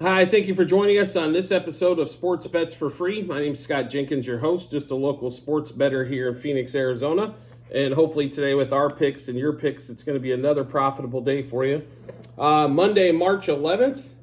Hi, thank you for joining us on this episode of Sports Bets for Free. My name is Scott Jenkins, your host, just a local sports bettor here in Phoenix, Arizona. And hopefully today with our picks and your picks, it's going to be another profitable day for you. Monday, March 11th.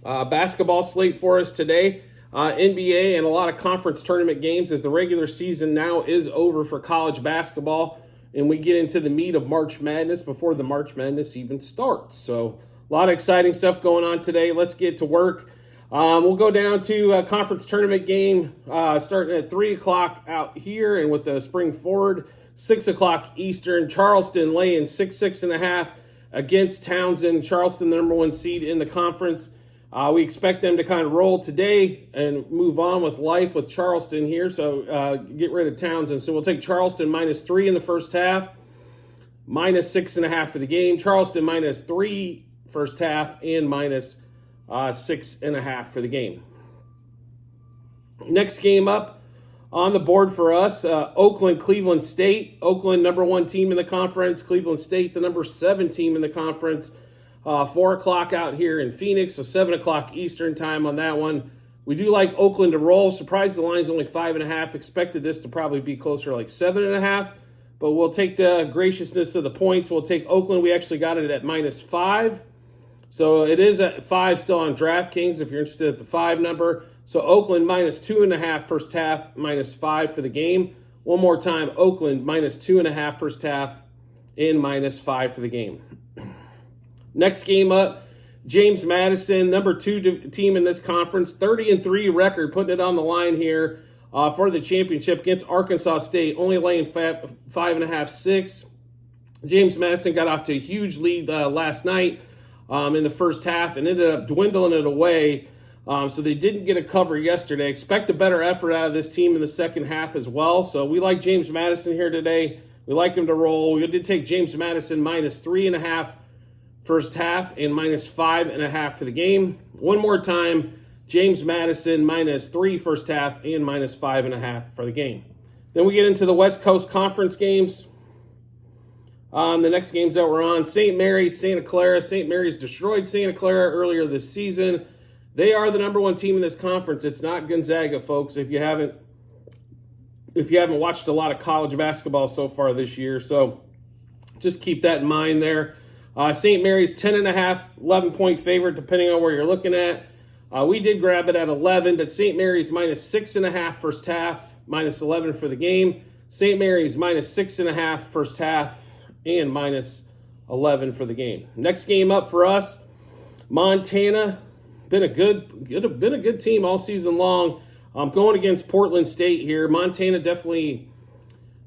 Basketball slate for us today. NBA and a lot of conference tournament games as the regular season now is over for college basketball. And we get into the meat of March Madness before the March Madness even starts. So a lot of exciting stuff going on today. Let's get to work. We'll go down to a conference tournament game starting at 3 o'clock out here. And with the spring forward, 6 o'clock Eastern, Charleston laying 6.5 against Townsend. Charleston, the number one seed in the conference. We expect them to kind of roll today and move on with life with Charleston here. So get rid of Townsend. So we'll take Charleston -3 in the first half, -6.5 for the game. Charleston -3 first half and -6.5 for the game. Next game up on the board for us, Oakland, Cleveland State. Oakland, number one team in the conference. Cleveland State, the number 7 team in the conference. 4 o'clock out here in Phoenix, so 7 o'clock Eastern time on that one. We do like Oakland to roll. Surprised the line's only 5.5. Expected this to probably be closer like 7.5. But we'll take the graciousness of the points. We'll take Oakland. We actually got it at -5. So it is at 5 still on DraftKings if you're interested at the 5 number. So Oakland -2.5 first half, -5 for the game. One more time, Oakland -2.5 first half and -5 for the game. Next game up, James Madison, number 2 team in this conference, 30-3 record, putting it on the line here for the championship against Arkansas State, only laying 5.5, 6. James Madison got off to a huge lead last night in the first half and ended up dwindling it away. So they didn't get a cover yesterday. Expect a better effort out of this team in the second half as well. So we like James Madison here today. We like him to roll. We did take James Madison -3.5 first half and -5.5 for the game. One more time, James Madison -3 first half and -5.5 for the game. Then we get into the West Coast Conference games. The next games that we're on, St. Mary's, Santa Clara. St. Mary's destroyed Santa Clara earlier this season. They are the number one team in this conference. It's not Gonzaga, folks, if you haven't watched a lot of college basketball so far this year. So just keep that in mind there. St. Mary's 10.5, 11-point favorite, depending on where you're looking at. We did grab it at 11, but St. Mary's -6.5 first half, -11 for the game. St. Mary's -6.5 first half and -11 for the game. Next game up for us, Montana. Been a good team all season long. Going against Portland State here. Montana definitely.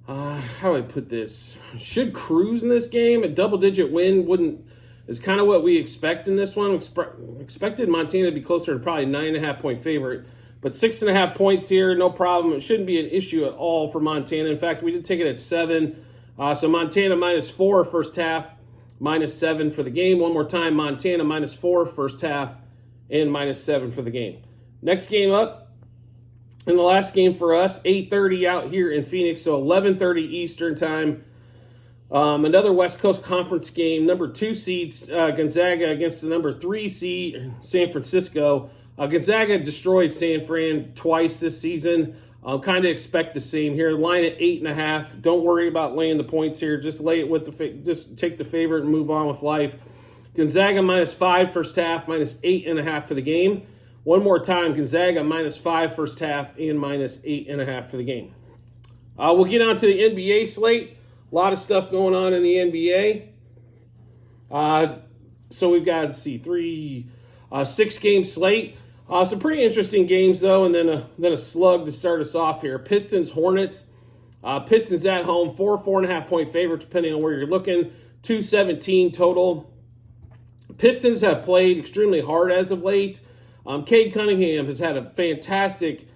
How do I put this? Should cruise in this game. A double-digit win is kind of what we expect in this one. Expected Montana to be closer to probably 9.5-point favorite, but 6.5 points here, no problem. It shouldn't be an issue at all for Montana. In fact, we did take it at 7. So Montana -4 first half, -7 for the game. One more time, Montana -4 first half and -7 for the game. Next game up. And the last game for us, 8:30 out here in Phoenix, so 11:30 Eastern time. Another West Coast Conference game, number 2 seeds, Gonzaga against the number 3 seed, San Francisco. Gonzaga destroyed San Fran twice this season. Kind of expect the same here. Line at 8.5. Don't worry about laying the points here. Just lay it with just take the favorite and move on with life. Gonzaga -5 first half, -8.5 for the game. One more time, Gonzaga -5 first half and -8.5 for the game. We'll get on to the NBA slate. A lot of stuff going on in the NBA. So we've got, 6-game slate. Some pretty interesting games, though, and then a slug to start us off here. Pistons, Hornets. Pistons at home, 4.5-point favorite, depending on where you're looking. 217 total. Pistons have played extremely hard as of late. Cade Cunningham has had a fantastic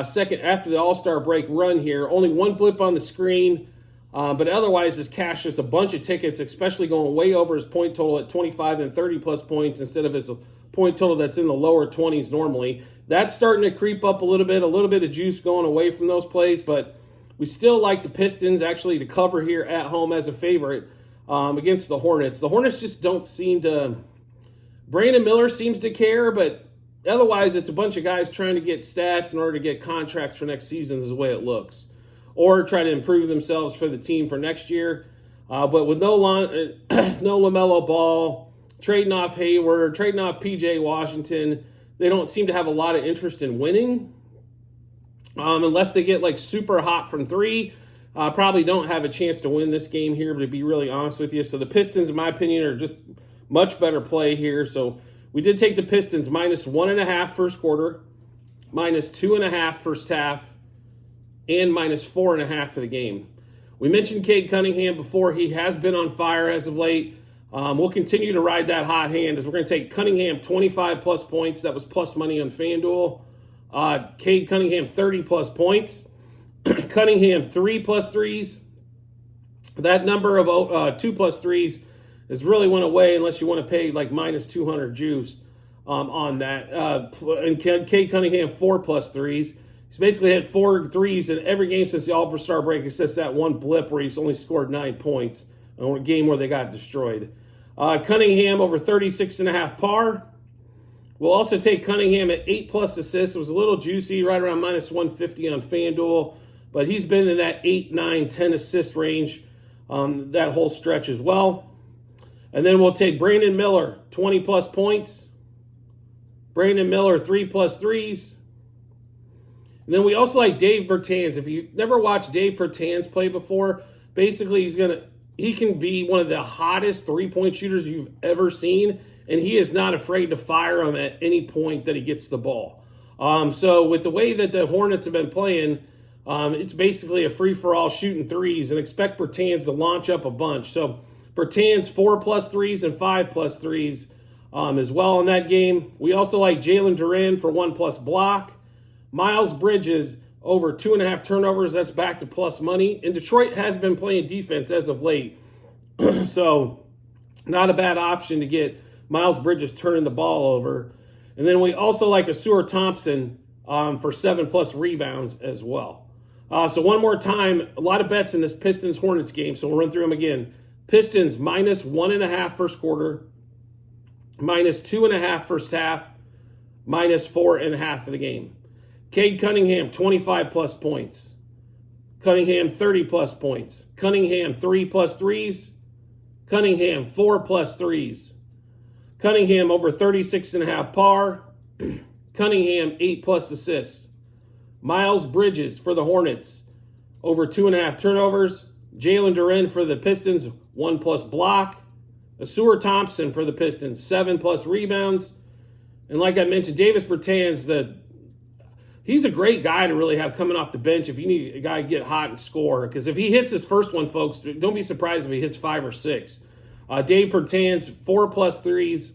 second after the All-Star break run here. Only one blip on the screen, but otherwise has cashed us a bunch of tickets, especially going way over his point total at 25 and 30-plus points instead of his point total that's in the lower 20s normally. That's starting to creep up a little bit of juice going away from those plays, but we still like the Pistons actually to cover here at home as a favorite. against the Hornets. The Hornets just don't seem to. Brandon Miller seems to care, but otherwise it's a bunch of guys trying to get stats in order to get contracts for next season is the way it looks, or try to improve themselves for the team for next year. But with no LaMelo Ball, trading off Hayward, trading off PJ Washington, they don't seem to have a lot of interest in winning. Unless they get like super hot from three, probably don't have a chance to win this game here, to be really honest with you. So the Pistons, in my opinion, are just much better play here. So we did take the Pistons -1.5 first quarter, -2.5 first half, and -4.5 for the game. We mentioned Cade Cunningham before. He has been on fire as of late. We'll continue to ride that hot hand as we're going to take Cunningham 25-plus points. That was plus money on FanDuel. Cade Cunningham 30-plus points. Cunningham 3+ threes. That number of 2+ threes has really went away unless you want to pay like -200 juice on that. And Cade Cunningham 4+ threes. He's basically had 4 threes in every game since the All-Star break, except that one blip where he's only scored 9 points in a game where they got destroyed. Cunningham over 36.5 par. We'll also take Cunningham at 8+ assists. It was a little juicy, right around -150 on FanDuel, but he's been in that 8, 9, 10 assist range that whole stretch as well. And then we'll take Brandon Miller, 20+ points. Brandon Miller, 3+ threes. And then we also like Dave Bertans. If you've never watched Dave Bertans play before, basically he can be one of the hottest three-point shooters you've ever seen, and he is not afraid to fire him at any point that he gets the ball. So with the way that the Hornets have been playing, it's basically a free-for-all shooting threes, and expect Bertans to launch up a bunch. So Bertans 4+ threes and 5+ threes as well in that game. We also like Jalen Duren for 1+ block. Miles Bridges over 2.5 turnovers. That's back to plus money. And Detroit has been playing defense as of late. So not a bad option to get Miles Bridges turning the ball over. And then we also like Ausar Thompson for 7+ rebounds as well. So one more time, a lot of bets in this Pistons-Hornets game. So we'll run through them again. Pistons -1.5 first quarter, -2.5 first half, -4.5 for the game. Cade Cunningham, 25+ points. Cunningham, 30+ points. Cunningham, 3+ threes. Cunningham, 4+ threes. Cunningham, over 36.5 par. Cunningham, 8+ assists. Miles Bridges for the Hornets, over 2.5 turnovers. Jalen Duren for the Pistons, 1+ block. Ausar Thompson for the Pistons, 7+ rebounds. And like I mentioned, Davis Bertans, he's a great guy to really have coming off the bench if you need a guy to get hot and score. Because if he hits his first one, folks, don't be surprised if he hits 5 or 6. Dave Bertans, 4+ threes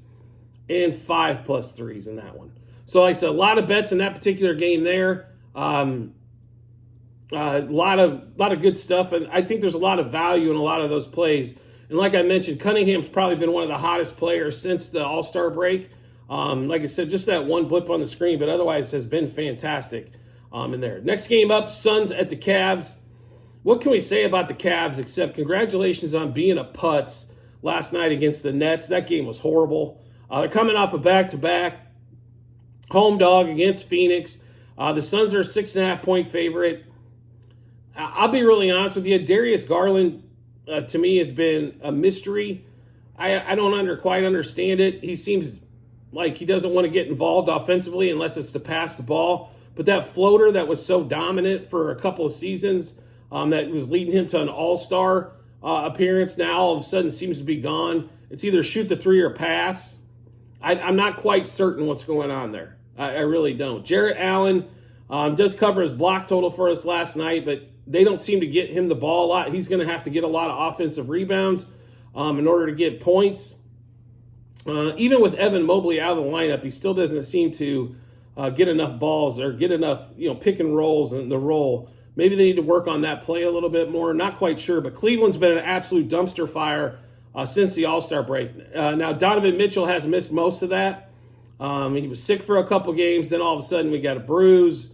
and 5+ threes in that one. So like I said, a lot of bets in that particular game there. A lot of good stuff. And I think there's a lot of value in a lot of those plays. And like I mentioned, Cunningham's probably been one of the hottest players since the All-Star break. Like I said, just that one blip on the screen, but otherwise has been fantastic in there. Next game up, Suns at the Cavs. What can we say about the Cavs except congratulations on being a putz last night against the Nets. That game was horrible. They're coming off a back-to-back home dog against Phoenix. The Suns are a 6.5-point favorite. I'll be really honest with you. Darius Garland, to me, has been a mystery. I don't quite understand it. He seems like he doesn't want to get involved offensively unless it's to pass the ball. But that floater that was so dominant for a couple of seasons that was leading him to an all-star appearance now all of a sudden seems to be gone. It's either shoot the three or pass. I'm not quite certain what's going on there. I really don't. Jarrett Allen does cover his block total for us last night, but they don't seem to get him the ball a lot. He's going to have to get a lot of offensive rebounds in order to get points. Even with Evan Mobley out of the lineup, he still doesn't seem to get enough balls or get enough, pick and rolls in the roll. Maybe they need to work on that play a little bit more. Not quite sure, but Cleveland's been an absolute dumpster fire since the All-Star break. Now, Donovan Mitchell has missed most of that. He was sick for a couple games. Then all of a sudden we got a bruise.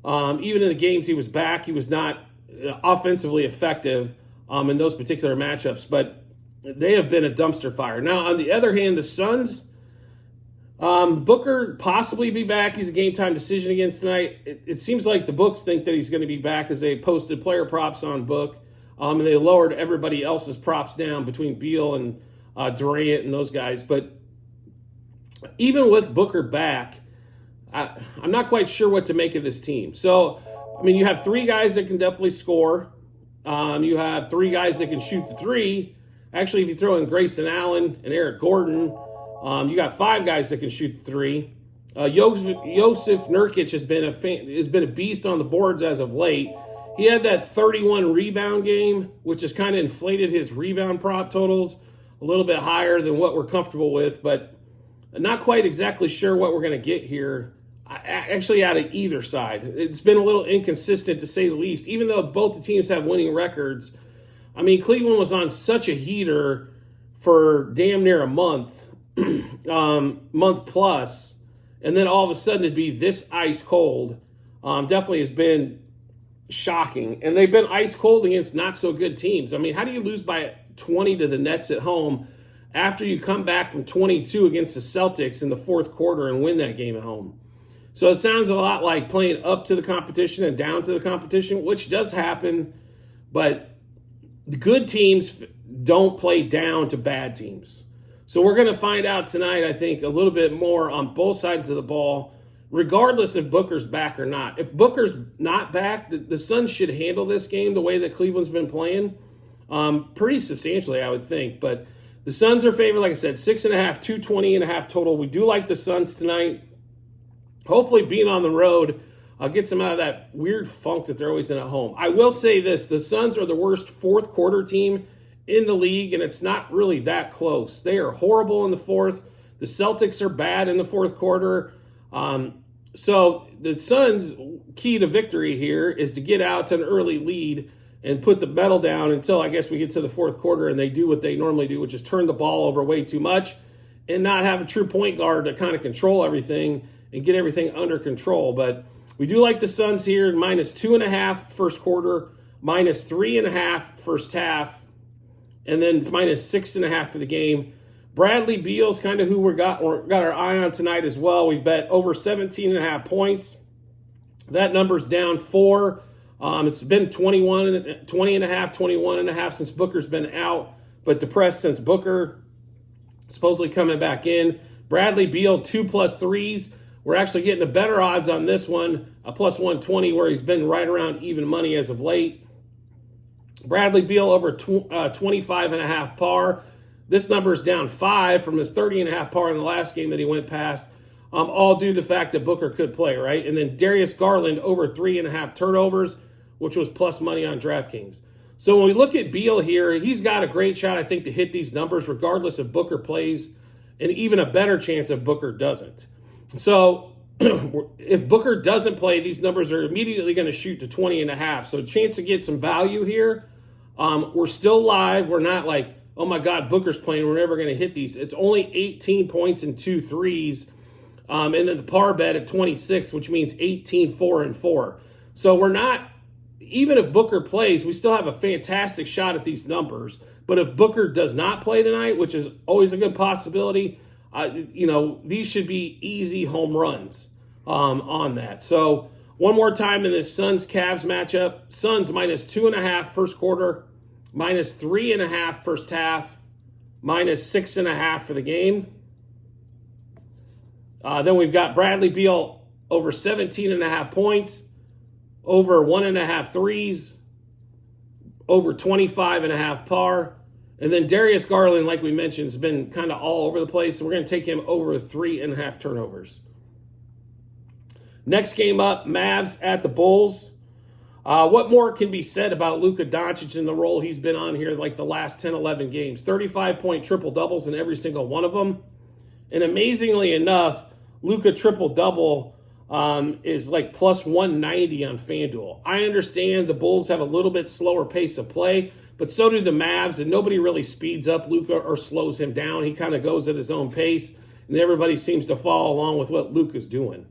Even in the games he was back, he was not offensively effective in those particular matchups. But they have been a dumpster fire. Now, on the other hand, the Suns, Booker possibly be back. He's a game time decision again tonight. It seems like the books think that he's going to be back as they posted player props on Book, and they lowered everybody else's props down between Beal and Durant and those guys. But even with Booker back, I'm not quite sure what to make of this team. So, I mean, you have three guys that can definitely score. You have three guys that can shoot the three. Actually, if you throw in Grayson Allen and Eric Gordon, you got five guys that can shoot the three. Jusuf Nurkic has been a beast on the boards as of late. He had that 31 rebound game, which has kind of inflated his rebound prop totals a little bit higher than what we're comfortable with, but not quite exactly sure what we're going to get here. Actually, out of either side. It's been a little inconsistent, to say the least, even though both the teams have winning records. I mean, Cleveland was on such a heater for damn near a month, month plus, and then all of a sudden it'd be this ice cold. Definitely has been shocking. And they've been ice cold against not so good teams. I mean, how do you lose by 20 to the Nets at home after you come back from 22 against the Celtics in the fourth quarter and win that game at home? So it sounds a lot like playing up to the competition and down to the competition, which does happen, but the good teams don't play down to bad teams. So we're going to find out tonight, I think, a little bit more on both sides of the ball, regardless if Booker's back or not. If Booker's not back, the Suns should handle this game the way that Cleveland's been playing pretty substantially, I would think. But the Suns are favored, like I said, 6.5, 220.5 total. We do like the Suns tonight. Hopefully being on the road gets them out of that weird funk that they're always in at home. I will say this, the Suns are the worst fourth quarter team in the league, and it's not really that close. They are horrible in the fourth. The Celtics are bad in the fourth quarter. So the Suns' key to victory here is to get out to an early lead and put the pedal down until I guess we get to the fourth quarter and they do what they normally do, which is turn the ball over way too much and not have a true point guard to kind of control everything and get everything under control. But we do like the Suns here, -2.5 first quarter, -3.5 first half, and then -6.5 for the game. Bradley Beal's kind of who we got our eye on tonight as well. We bet over 17.5 points. That number's down 4. It's been 20.5, 21.5 since Booker's been out, but depressed since Booker supposedly coming back in. Bradley Beal, 2+ threes. We're actually getting the better odds on this one, a +120, where he's been right around even money as of late. Bradley Beal over 25.5 par. This number is down 5 from his 30.5 par in the last game that he went past, all due to the fact that Booker could play, right? And then Darius Garland over 3.5 turnovers, which was plus money on DraftKings. So when we look at Beal here, he's got a great shot, I think, to hit these numbers regardless if Booker plays, and even a better chance if Booker doesn't. So if Booker doesn't play, these numbers are immediately going to shoot to 20.5. So chance to get some value here. We're still live. We're not like, oh my God, Booker's playing, we're never going to hit these. It's only 18 points and 2 threes. And then the par bet at 26, which means 18, 4, and 4. So we're not, even if Booker plays, we still have a fantastic shot at these numbers. But if Booker does not play tonight, which is always a good possibility, these should be easy home runs on that. So one more time in this Suns-Cavs matchup, Suns -2.5 first quarter, -3.5 first half, -6.5 for the game. Then we've got Bradley Beal over 17.5 points, over 1.5 threes, over 25.5 par. And then Darius Garland, like we mentioned, has been kind of all over the place. So we're going to take him over 3.5 turnovers. Next game up, Mavs at the Bulls. What more can be said about Luka Doncic and the role he's been on here like the last 10, 11 games? 35-point triple-doubles in every single one of them. And amazingly enough, Luka triple-double is like +190 on FanDuel. I understand the Bulls have a little bit slower pace of play, but so do the Mavs, and nobody really speeds up Luka or slows him down. He kind of goes at his own pace, and everybody seems to follow along with what Luka's doing.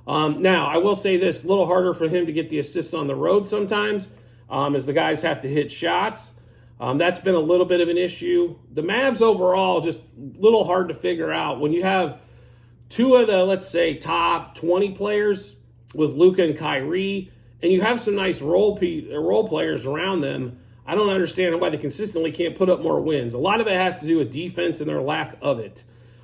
Now, I will say this, a little harder for him to get the assists on the road sometimes, as the guys have to hit shots. That's been a little bit of an issue. The Mavs overall, just a little hard to figure out. When you have two of the, let's say, top 20 players with Luka and Kyrie, and you have some nice role players around them, I don't understand why they consistently can't put up more wins. A lot of it has to do with defense and their lack of it.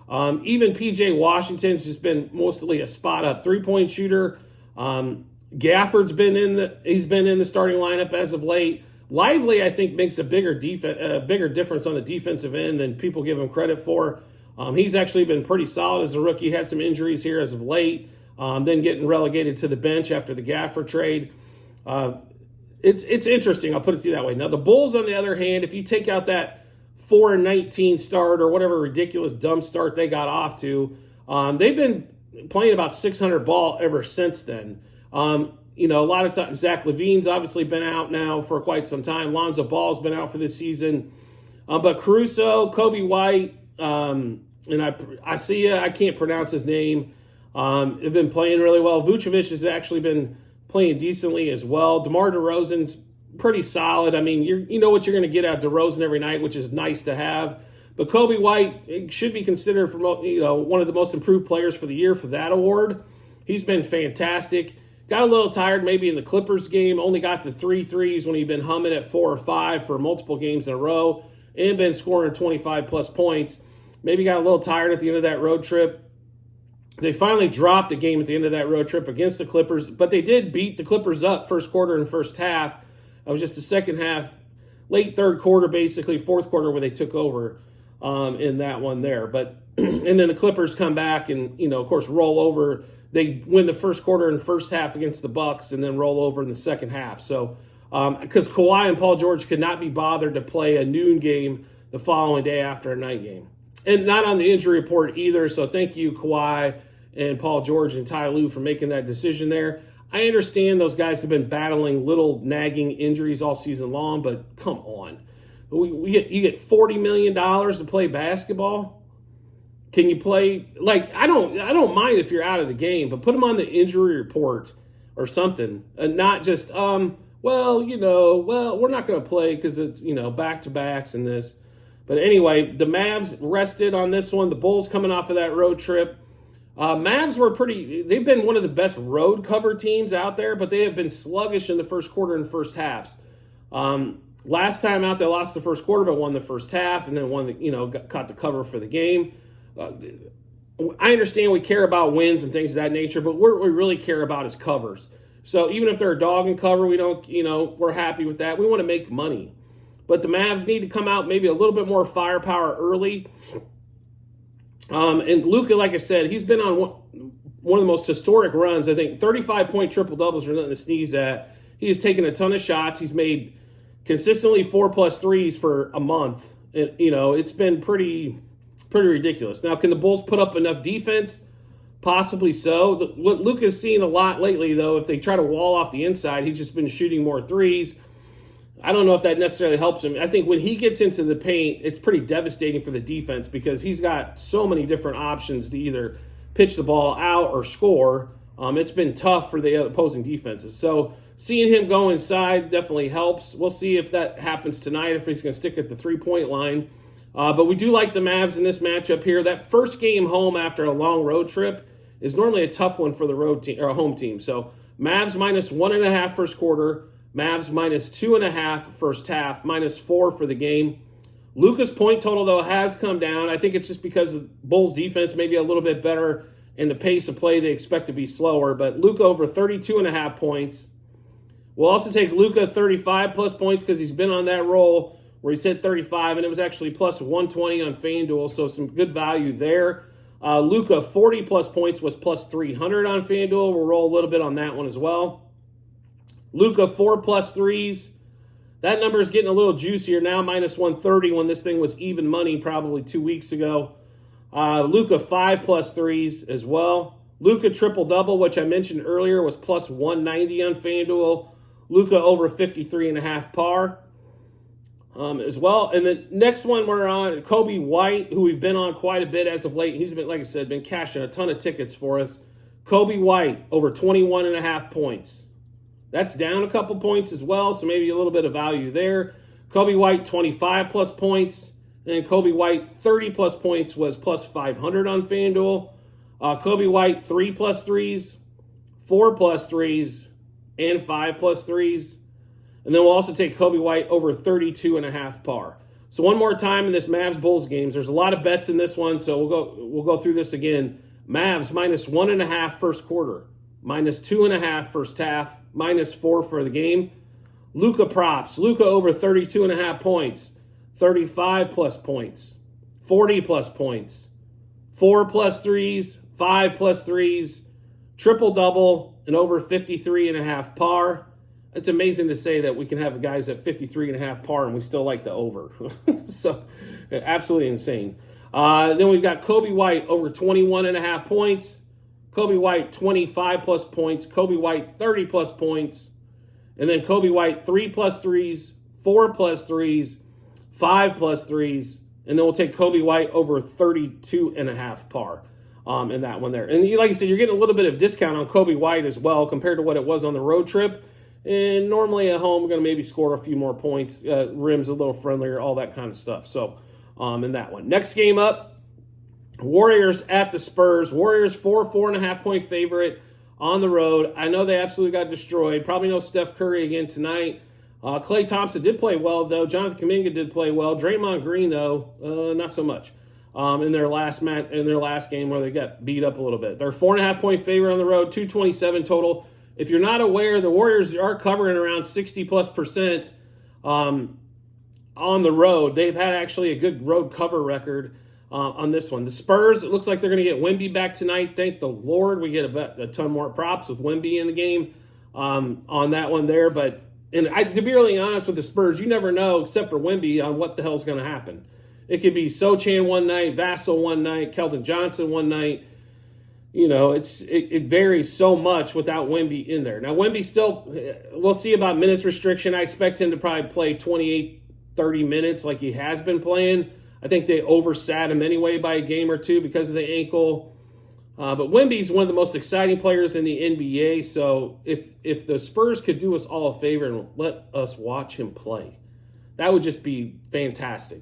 Even P.J. Washington's just been mostly a spot-up three-point shooter. Gafford's been in the starting lineup as of late. Lively, I think, makes a bigger difference on the defensive end than people give him credit for. He's actually been pretty solid as a rookie. Had some injuries here as of late, then getting relegated to the bench after the Gafford trade. It's interesting. I'll put it to you that way. Now, the Bulls, on the other hand, if you take out that 4-19 start or whatever ridiculous dumb start they got off to, they've been playing about 600 ball ever since then. A lot of times, Zach LaVine's obviously been out now for quite some time. Lonzo Ball's been out for this season. But Caruso, Kobe White, and I see I can't pronounce his name, have been playing really well. Vucevic has actually been playing decently as well. DeMar DeRozan's pretty solid. I mean, you know what you're going to get out of DeRozan every night, which is nice to have. But Kobe White should be considered for one of the most improved players for the year for that award. He's been fantastic. Got a little tired maybe in the Clippers game. Only got the 3 threes when he'd been humming at 4 or 5 for multiple games in a row and been scoring 25-plus points. Maybe got a little tired at the end of that road trip. They finally dropped the game at the end of that road trip against the Clippers, but they did beat the Clippers up first quarter and first half. It was just the second half, late third quarter, basically, fourth quarter where they took over in that one there. But and then the Clippers come back and, of course, roll over. They win the first quarter and first half against the Bucks and then roll over in the second half. So, because Kawhi and Paul George could not be bothered to play a noon game the following day after a night game. And not on the injury report either. So thank you, Kawhi and Paul George and Ty Lue, for making that decision there. I understand those guys have been battling little nagging injuries all season long, but come on. You get $40 million to play basketball? Can you play, I don't mind if you're out of the game, but put them on the injury report or something, and not just, we're not going to play because it's, back-to-backs and this. But anyway, the Mavs rested on this one. The Bulls coming off of that road trip. Mavs they've been one of the best road cover teams out there, but they have been sluggish in the first quarter and first halves. Last time out, they lost the first quarter, but won the first half, and then caught the cover for the game. I understand we care about wins and things of that nature, but what we really care about is covers. So even if they're a dog and cover, we don't, we're happy with that. We want to make money. But the Mavs need to come out maybe a little bit more firepower early. And Luka, like I said, he's been on one of the most historic runs. I think 35-point triple-doubles are nothing to sneeze at. He has taken a ton of shots. He's made consistently 4+ threes for a month. It's been pretty ridiculous. Now, can the Bulls put up enough defense? Possibly so. What Luka's seen a lot lately, though, if they try to wall off the inside, he's just been shooting more threes. I don't know if that necessarily helps him. I think when he gets into the paint, it's pretty devastating for the defense because he's got so many different options to either pitch the ball out or score. It's been tough for the opposing defenses. So seeing him go inside definitely helps. We'll see if that happens tonight, if he's going to stick at the three-point line. But we do like the Mavs in this matchup here. That first game home after a long road trip is normally a tough one for the road team or a home team. So Mavs -1.5 first quarter, Mavs -2.5 first half, -4 for the game. Luka's point total, though, has come down. I think it's just because the Bulls' defense may be a little bit better and the pace of play they expect to be slower. But Luka over 32.5 points. We'll also take Luka 35+ points because he's been on that roll where he's hit 35, and it was actually +120 on FanDuel, so some good value there. Luka 40+ points was +300 on FanDuel. We'll roll a little bit on that one as well. Luka 4+ threes. That number is getting a little juicier now, -130 when this thing was even money probably 2 weeks ago. Luka 5+ threes as well. Luka triple-double, which I mentioned earlier, was +190 on FanDuel. Luka over 53.5 par as well. And the next one we're on, Kobe White, who we've been on quite a bit as of late. He's been, like I said, been cashing a ton of tickets for us. Kobe White over 21.5 points. That's down a couple points as well, so maybe a little bit of value there. Kobe White, 25 plus points. And Kobe White, 30 plus points was plus 500 on FanDuel. Kobe White, 3 plus threes, 4 plus threes, and 5 plus threes. And then we'll also take Kobe White over 32.5 par. So one more time in this Mavs-Bulls games. There's a lot of bets in this one, so we'll go through this again. Mavs minus 1.5 first quarter, minus 2.5 first half, minus 4 for the game. Luka props. Luka over 32.5 points, 35 plus points, 40 plus points, 4 plus threes, 5 plus threes, triple-double, and over 53.5 par. It's amazing to say that we can have guys at 53.5 par and we still like the over. So, absolutely insane. Then we've got Kobe White over 21.5 points. Kobe White 25 plus points. Kobe White 30 plus points. And then Kobe White 3 plus threes, 4 plus threes, 5 plus threes. And then we'll take Kobe White over 32.5 par in that one there. And like I said, you're getting a little bit of discount on Kobe White as well compared to what it was on the road trip. And normally at home, we're going to maybe score a few more points, rims a little friendlier, all that kind of stuff. So, in that one. Next game up, Warriors at the Spurs. Warriors 4.5 point favorite on the road. I know they absolutely got destroyed. Probably no Steph Curry again tonight. Klay Thompson did play well, though. Jonathan Kuminga did play well. Draymond Green, though, not so much. In their last game where they got beat up a little bit. They're 4.5 point favorite on the road, 227 total. If you're not aware, the Warriors are covering around 60+% on the road. They've had actually a good road cover record on this one. The Spurs, it looks like they're going to get Wemby back tonight. Thank the Lord we get a ton more props with Wemby in the game on that one there. But to be really honest with the Spurs, you never know, except for Wemby, on what the hell's going to happen. It could be Sochan one night, Vassell one night, Keldon Johnson one night. You know, it varies so much without Wemby in there. Now, Wemby still, we'll see about minutes restriction. I expect him to probably play 28, 30 minutes like he has been playing. I think they oversat him anyway by a game or two because of the ankle. But Wemby's one of the most exciting players in the NBA. So if the Spurs could do us all a favor and let us watch him play, that would just be fantastic.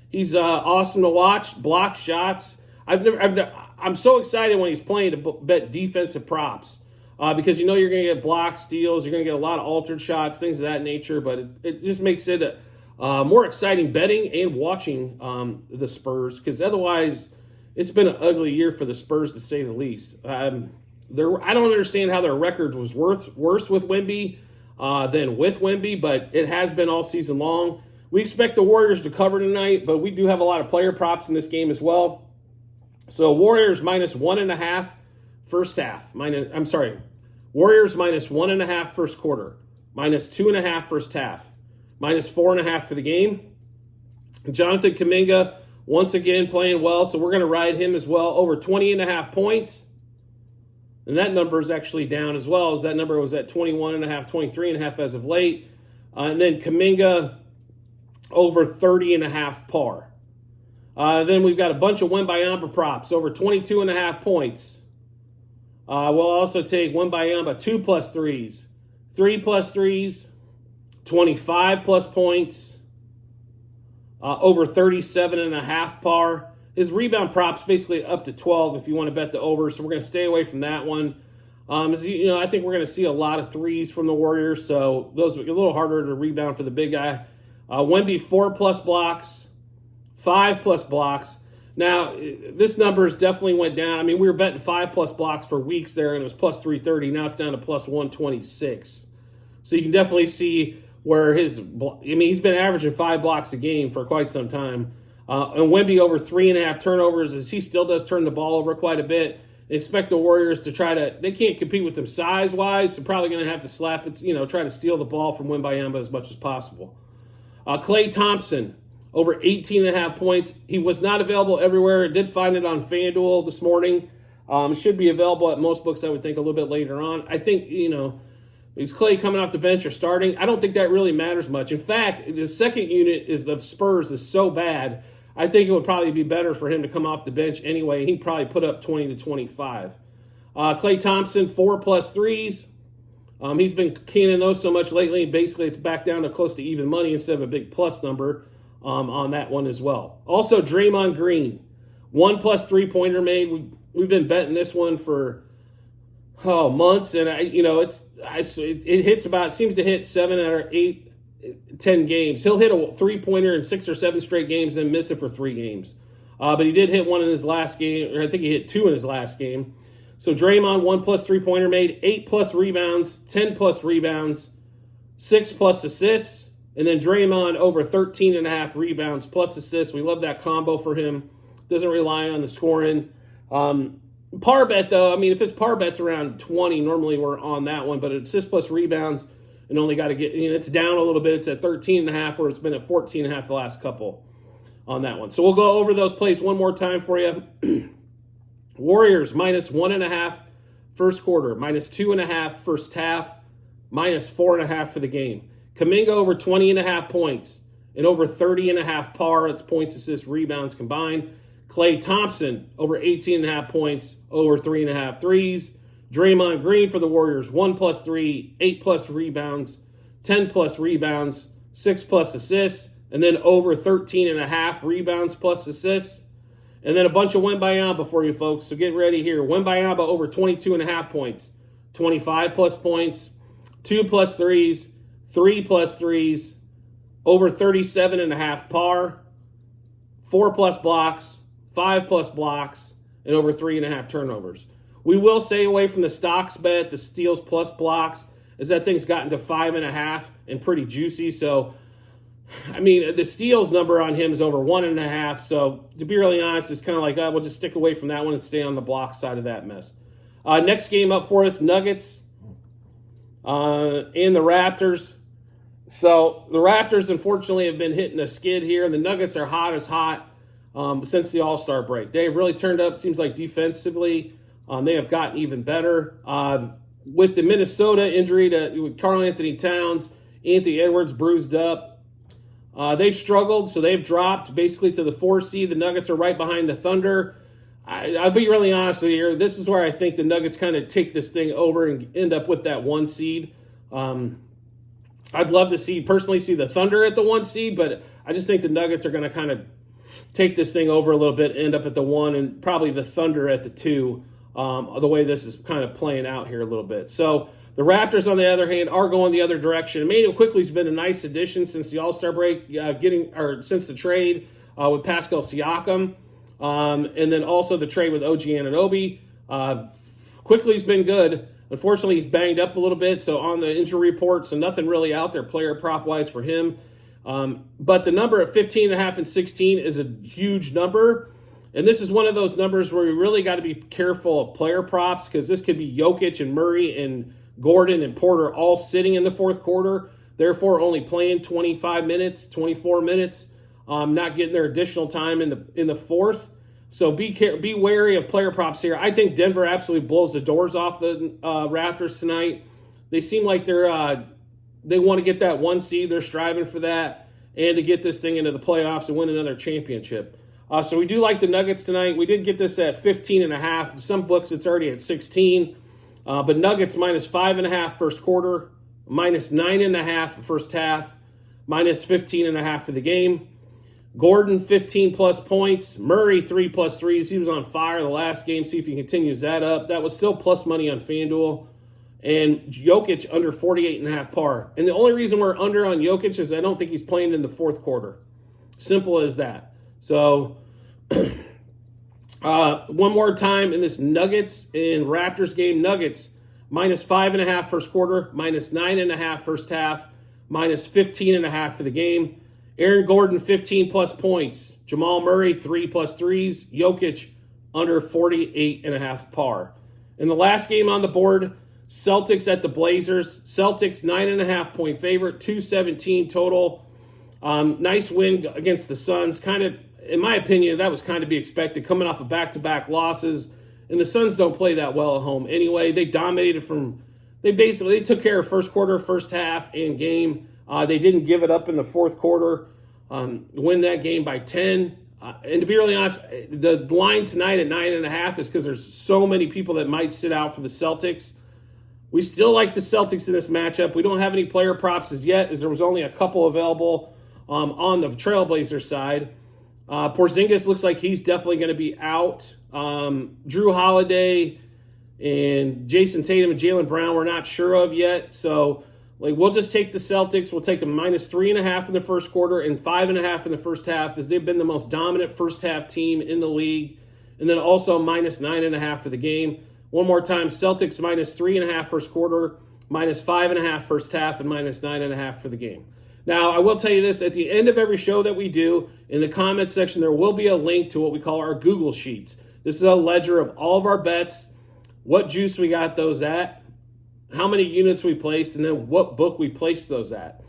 He's awesome to watch, block shots. I'm so excited when he's playing to bet defensive props because you know you're going to get block steals, you're going to get a lot of altered shots, things of that nature. But it just makes it more exciting betting and watching the Spurs, because otherwise it's been an ugly year for the Spurs to say the least. I don't understand how their record was worse with Wemby than with Wemby, but it has been all season long. We expect the Warriors to cover tonight, but we do have a lot of player props in this game as well. So Warriors minus 1.5 first half. Warriors minus 1.5 first quarter. Minus 2.5 first half. Minus 4.5 for the game. Jonathan Kuminga, once again, playing well, so we're going to ride him as well. Over 20.5 points. And that number is actually down as well, as that number was at 21.5, 23.5 as of late. And then Kuminga over 30.5 par. Then we've got a bunch of Wembanyama props, over 22.5 points. We'll also take Wembanyama 2 plus threes, 3 plus threes, 25 plus points, over 37.5 par. His rebound props basically up to 12 if you want to bet the over, so we're going to stay away from that one. I think we're going to see a lot of threes from the Warriors, so those are a little harder to rebound for the big guy. Wemby 4 plus blocks, 5 plus blocks. Now, this numbers definitely went down. I mean, we were betting 5 plus blocks for weeks there, and it was plus 330. Now it's down to plus 126. So you can definitely see where he's been averaging 5 blocks a game for quite some time. And Wemby over 3.5 turnovers, as he still does turn the ball over quite a bit. Expect the Warriors to they can't compete with them size-wise, so probably going to have to try to steal the ball from Wembanyama as much as possible. Klay Thompson, over 18.5 points. He was not available everywhere. I did find it on FanDuel this morning. It should be available at most books, I would think, a little bit later on. I think, is Klay coming off the bench or starting? I don't think that really matters much. In fact, the second unit is the Spurs is so bad, I think it would probably be better for him to come off the bench anyway. He'd probably put up 20 to 25. Klay Thompson, 4 plus threes, He's been keying in those so much lately. Basically, it's back down to close to even money instead of a big plus number on that one as well. Also, Draymond Green, 1+ 3-pointer made. We've been betting this one for months, and it hits about, seems to hit 7 or 8, 10 games. He'll hit a 3-pointer in 6 or 7 straight games and miss it for 3 games. But he did hit one in his last game, or I think he hit 2 in his last game. So Draymond, 1+ 3-pointer made, 8+ rebounds, 10+ rebounds, 6+ assists, and then Draymond over 13.5 rebounds plus assists. We love that combo for him. Doesn't rely on the scoring. Par bet, though, I mean, if his par bet's around 20, normally we're on that one, but assists plus rebounds, and only got to get, it's down a little bit. It's at 13.5, where it's been at 14.5 the last couple on that one. So we'll go over those plays one more time for you. Warriors, -1.5 first quarter, -2.5 first half, -4.5 for the game. Kuminga over 20.5 points and over 30.5 par. That's points, assists, rebounds combined. Klay Thompson over 18.5 points, over 3.5 threes. Draymond Green for the Warriors, 1+ 3, 8+ rebounds, 10+ rebounds, 6+ assists, and then over 13.5 rebounds plus assists. And then a bunch of Wembanyama for you folks, so get ready here. Wembanyama over 22.5 points, 25+ points, 2+ threes, 3+ threes, over 37.5 par, 4+ blocks, 5+ blocks, and over 3.5 turnovers. We will stay away from the stocks bet, the steals plus blocks, as that thing's gotten to 5.5 and pretty juicy. So, I mean, the steals number on him is over 1.5. So, to be really honest, it's kind of like, we'll just stick away from that one and stay on the block side of that mess. Next game up for us, Nuggets and the Raptors. So, the Raptors, unfortunately, have been hitting a skid here, and the Nuggets are hot as hot since the All-Star break. They have really turned up, seems like defensively. They have gotten even better. With the Minnesota injury to Karl-Anthony Towns, Anthony Edwards bruised up. They've struggled, so they've dropped basically to the 4 seed. The Nuggets are right behind the Thunder. I'll be really honest with you here. This is where I think the Nuggets kind of take this thing over and end up with that 1 seed. I'd love to personally see the Thunder at the 1 seed, but I just think the Nuggets are going to kind of take this thing over a little bit, end up at the 1, and probably the Thunder at the 2. The way this is kind of playing out here a little bit. So the Raptors, on the other hand, are going the other direction. Emmanuel Quickley's been a nice addition since the All-Star break, since the trade with Pascal Siakam, and then also the trade with OG Anunoby. Quickley's been good. Unfortunately, he's banged up a little bit, so on the injury report, so nothing really out there player prop-wise for him. But the number at 15.5 and 16 is a huge number. And this is one of those numbers where we really got to be careful of player props, because this could be Jokic and Murray and Gordon and Porter all sitting in the fourth quarter, therefore only playing 25 minutes, 24 minutes, not getting their additional time in the fourth. So be wary of player props here. I think Denver absolutely blows the doors off the Raptors tonight. They seem like they want to get that 1 seed. They're striving for that, and to get this thing into the playoffs and win another championship. So we do like the Nuggets tonight. We did get this at 15.5. Some books it's already at 16. But Nuggets -5.5 first quarter, -9.5 first half, -15.5 for the game. Gordon, 15+ points. Murray, 3+ threes. He was on fire the last game. See if he continues that up. That was still plus money on FanDuel. And Jokic under 48.5 par. And the only reason we're under on Jokic is I don't think he's playing in the fourth quarter. Simple as that. So, one more time in this Nuggets and Raptors game. Nuggets, -5.5 first quarter, -9.5 first half, -15.5 for the game. Aaron Gordon, 15+ points. Jamal Murray, 3+ threes. Jokic, under 48.5 par. In the last game on the board, Celtics at the Blazers. Celtics, 9.5 point favorite, 217 total. Nice win against the Suns. Kind of, in my opinion, that was kind of be expected coming off of back-to-back losses. And the Suns don't play that well at home anyway. They dominated they took care of first quarter, first half, and game. They didn't give it up in the fourth quarter. Win that game by 10. And to be really honest, the line tonight at 9.5 is because there's so many people that might sit out for the Celtics. We still like the Celtics in this matchup. We don't have any player props as yet, as there was only a couple available on the Trailblazers side. Porzingis looks like he's definitely going to be out. Drew Holiday and Jason Tatum and Jaylen Brown we're not sure of yet. So we'll just take the Celtics. We'll take them -3.5 in the first quarter and 5.5 in the first half, as they've been the most dominant first half team in the league. And then also -9.5 for the game. One more time, Celtics -3.5 first quarter, -5.5 first half, and -9.5 for the game. Now, I will tell you this, at the end of every show that we do, in the comment section, there will be a link to what we call our Google Sheets. This is a ledger of all of our bets, what juice we got those at, how many units we placed, and then what book we placed those at.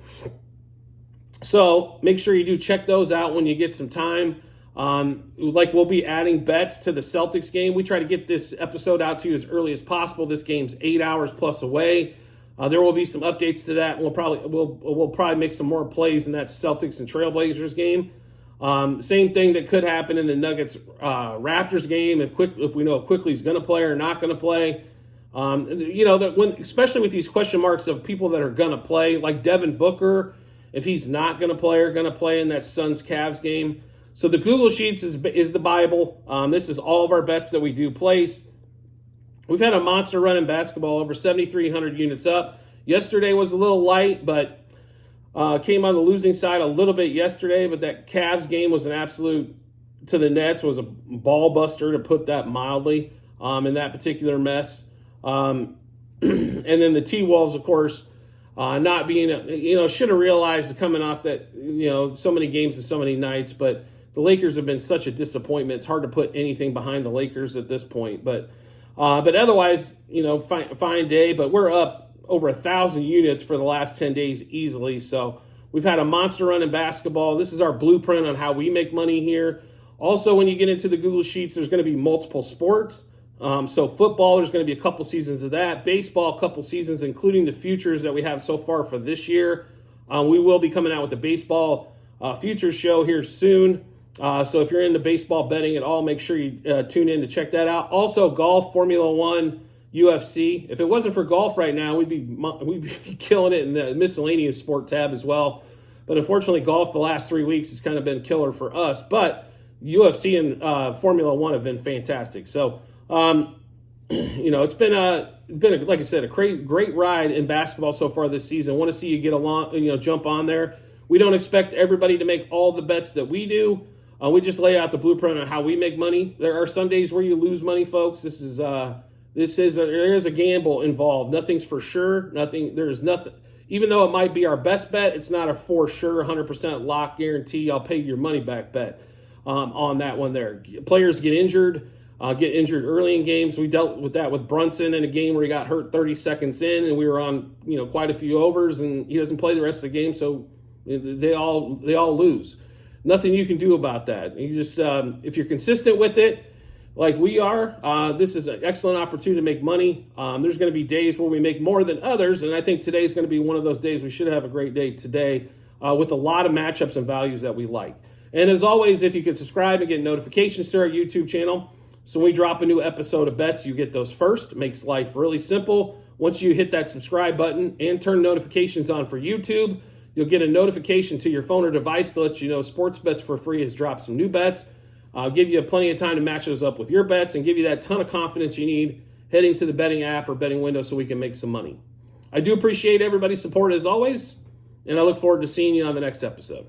So make sure you do check those out when you get some time. We'll be adding bets to the Celtics game. We try to get this episode out to you as early as possible. This game's 8 hours plus away. There will be some updates to that, and we'll probably make some more plays in that Celtics and Trailblazers game. Same thing that could happen in the Nuggets Raptors game if we know Quickly's going to play or not going to play. Especially with these question marks of people that are going to play, like Devin Booker, if he's not going to play or going to play in that Suns-Cavs game. So the Google Sheets is the Bible. This is all of our bets that we do place. We've had a monster run in basketball, over 7,300 units up. Yesterday was a little light, but came on the losing side a little bit yesterday. But that Cavs game was an absolute, to the Nets, was a ball buster, to put that mildly, in that particular mess. And then the T-Wolves, of course, not being, should have realized coming off that, so many games and so many nights, but the Lakers have been such a disappointment. It's hard to put anything behind the Lakers at this point. But otherwise, fine day. But we're up over 1,000 units for the last 10 days easily. So we've had a monster run in basketball. This is our blueprint on how we make money here. Also, when you get into the Google Sheets, there's going to be multiple sports. So football, there's going to be a couple seasons of that. Baseball, a couple seasons, including the futures that we have so far for this year. We will be coming out with the baseball futures show here soon. So if you're into baseball betting at all, make sure you tune in to check that out. Also, golf, Formula One, UFC. If it wasn't for golf right now, we'd be killing it in the miscellaneous sport tab as well. But unfortunately, golf the last 3 weeks has kind of been killer for us. But UFC and Formula One have been fantastic. So, it's been like I said, a great ride in basketball so far this season. I want to see you get along, jump on there. We don't expect everybody to make all the bets that we do. We just lay out the blueprint on how we make money. There are some days where you lose money, folks. There is a gamble involved. Nothing's for sure. There's nothing. Even though it might be our best bet, it's not a for sure 100% lock guarantee. I'll pay your money back bet on that one there. Players get injured early in games. We dealt with that with Brunson in a game where he got hurt 30 seconds in, and we were on quite a few overs, and he doesn't play the rest of the game, so they all lose. Nothing you can do about that. You just if you're consistent with it, like we are, this is an excellent opportunity to make money. There's going to be days where we make more than others, and I think today's going to be one of those days. We should have a great day today with a lot of matchups and values that we like. And as always, if you can subscribe and get notifications to our YouTube channel, so when we drop a new episode of bets, you get those first. It makes life really simple. Once you hit that subscribe button and turn notifications on for YouTube, you'll get a notification to your phone or device to let you know Sports Bets for Free has dropped some new bets. I'll give you plenty of time to match those up with your bets and give you that ton of confidence you need heading to the betting app or betting window so we can make some money. I do appreciate everybody's support as always, and I look forward to seeing you on the next episode.